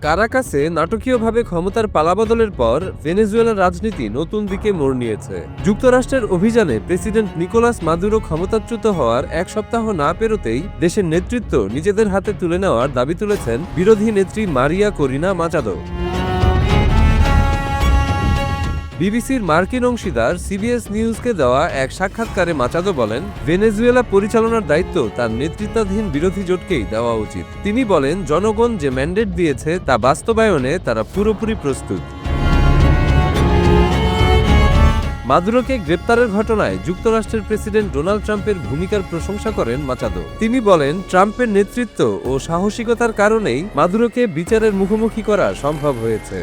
কারাকাসে নাটকীয়ভাবে ক্ষমতার পালাবদলের পর ভেনেজুয়েলার রাজনীতি নতুন দিকে মোড় নিয়েছে। যুক্তরাষ্ট্রের অভিযানে প্রেসিডেন্ট নিকোলাস মাদুরো ক্ষমতাচ্যুত হওয়ার এক সপ্তাহ না পেরোতেই দেশের নেতৃত্ব নিজেদের হাতে তুলে নেওয়ার দাবি তুলেছেন বিরোধী নেত্রী মারিয়া করিনা মাচাদো। বিবিসির মার্কিন অংশীদার সিবিএস নিউজকে দেওয়া এক সাক্ষাৎকারে মাচাদো বলেন, ভেনেজুয়েলা পরিচালনার দায়িত্ব তার নেতৃত্বাধীন বিরোধী জোটকেই দেওয়া উচিত। তিনি বলেন, জনগণ যে ম্যান্ডেট দিয়েছে তা বাস্তবায়নে তারা পুরোপুরি প্রস্তুত। মাদুরোকে গ্রেপ্তারের ঘটনায় যুক্তরাষ্ট্রের প্রেসিডেন্ট ডোনাল্ড ট্রাম্পের ভূমিকার প্রশংসা করেন মাচাদো। তিনি বলেন, ট্রাম্পের নেতৃত্ব ও সাহসিকতার কারণেই মাদুরোকে বিচারের মুখোমুখি করা সম্ভব হয়েছে।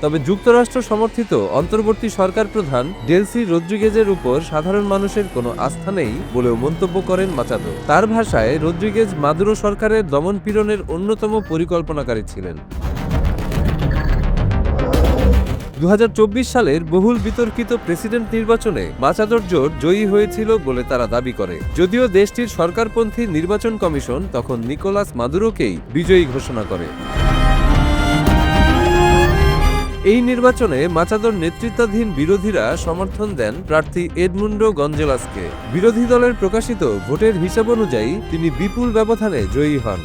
তবে যুক্তরাষ্ট্র সমর্থিত অন্তর্বর্তী সরকার প্রধান ডেলসি রদ্রিগেজের উপর সাধারণ মানুষের কোনো আস্থা নেই বলেও মন্তব্য করেন মাচাদো। তার ভাষায়, রদ্রিগেজ মাদুরো সরকারের দমনপীড়নের অন্যতম পরিকল্পনাকারী ছিলেন। 2024 সালের বহুল বিতর্কিত প্রেসিডেন্ট নির্বাচনে মাচাদোর জোট জয়ী হয়েছিল বলে তারা দাবি করে, যদিও দেশটির সরকারপন্থী নির্বাচন কমিশন তখন নিকোলাস মাদুরোকেই বিজয়ী ঘোষণা করে। এই নির্বাচনে মাচাদোর নেতৃত্বাধীন বিরোধীরা সমর্থন দেন প্রার্থী এডমুন্ডো গঞ্জেলাসকে। বিরোধী দলের প্রকাশিত ভোটের হিসাব অনুযায়ী তিনি বিপুল ব্যবধানে জয়ী হন।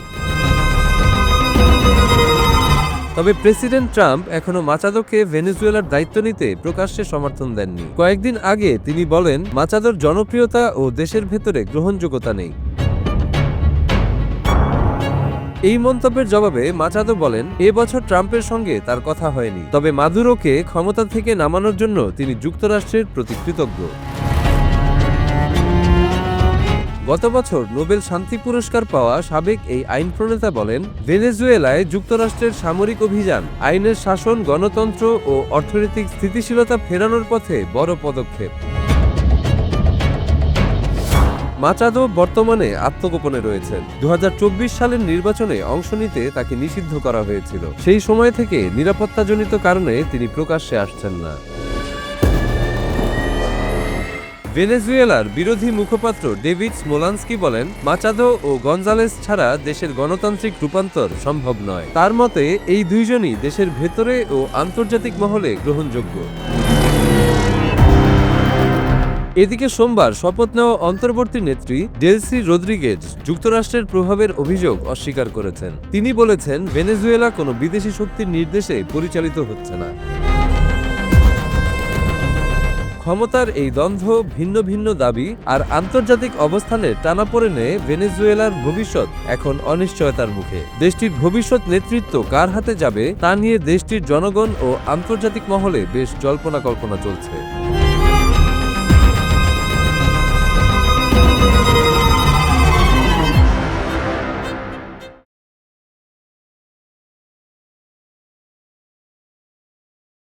তবে প্রেসিডেন্ট ট্রাম্প এখনো মাচাদোকে ভেনেজুয়েলার দায়িত্ব নিতে প্রকাশ্যে সমর্থন দেননি। কয়েকদিন আগে তিনি বলেন, মাচাদোর জনপ্রিয়তা ও দেশের ভেতরে গ্রহণযোগ্যতা নেই। এই মন্তব্যের জবাবে মাচাদো বলেন, এবছর ট্রাম্পের সঙ্গে তার কথা হয়নি, তবে মাদুরোকে ক্ষমতা থেকে নামানোর জন্য তিনি যুক্তরাষ্ট্রের প্রতি কৃতজ্ঞ। গত বছর নোবেল শান্তি পুরস্কার পাওয়া সাবেক এই আইন প্রণেতা বলেন, ভেনেজুয়েলায় যুক্তরাষ্ট্রের সামরিক অভিযান আইনের শাসন, গণতন্ত্র ও অর্থনৈতিক স্থিতিশীলতা ফেরানোর পথে বড় পদক্ষেপ। মাচাদো বর্তমানে আত্মগোপনে রয়েছেন। 2024 সালের নির্বাচনে অংশ নিতে তাকে নিষিদ্ধ করা হয়েছিল। সেই সময় থেকে নিরাপত্তাজনিত কারণে তিনি প্রকাশ্যে আসছেন না। ভেনেজুয়েলার বিরোধী মুখপাত্র ডেভিড স্মোলান্সকি বলেন, মাচাদো ও গঞ্জালেস ছাড়া দেশের গণতান্ত্রিক রূপান্তর সম্ভব নয়। তার মতে, এই দুইজনই দেশের ভেতরে ও আন্তর্জাতিক মহলে গ্রহণযোগ্য। এদিকে সোমবার শপথ নেওয়া অন্তর্বর্তী নেত্রী ডেলসি রদ্রিগেজ যুক্তরাষ্ট্রের প্রভাবের অভিযোগ অস্বীকার করেছেন। তিনি বলেছেন, ভেনেজুয়েলা কোনো বিদেশি শক্তির নির্দেশে পরিচালিত হচ্ছে না। ক্ষমতার এই দ্বন্দ্ব, ভিন্ন ভিন্ন দাবি আর আন্তর্জাতিক অবস্থানের টানাপোড়েনে ভেনেজুয়েলার ভবিষ্যৎ এখন অনিশ্চয়তার মুখে। দেশটির ভবিষ্যৎ নেতৃত্ব কার হাতে যাবে তা নিয়ে দেশটির জনগণ ও আন্তর্জাতিক মহলে বেশ জল্পনা কল্পনা চলছে।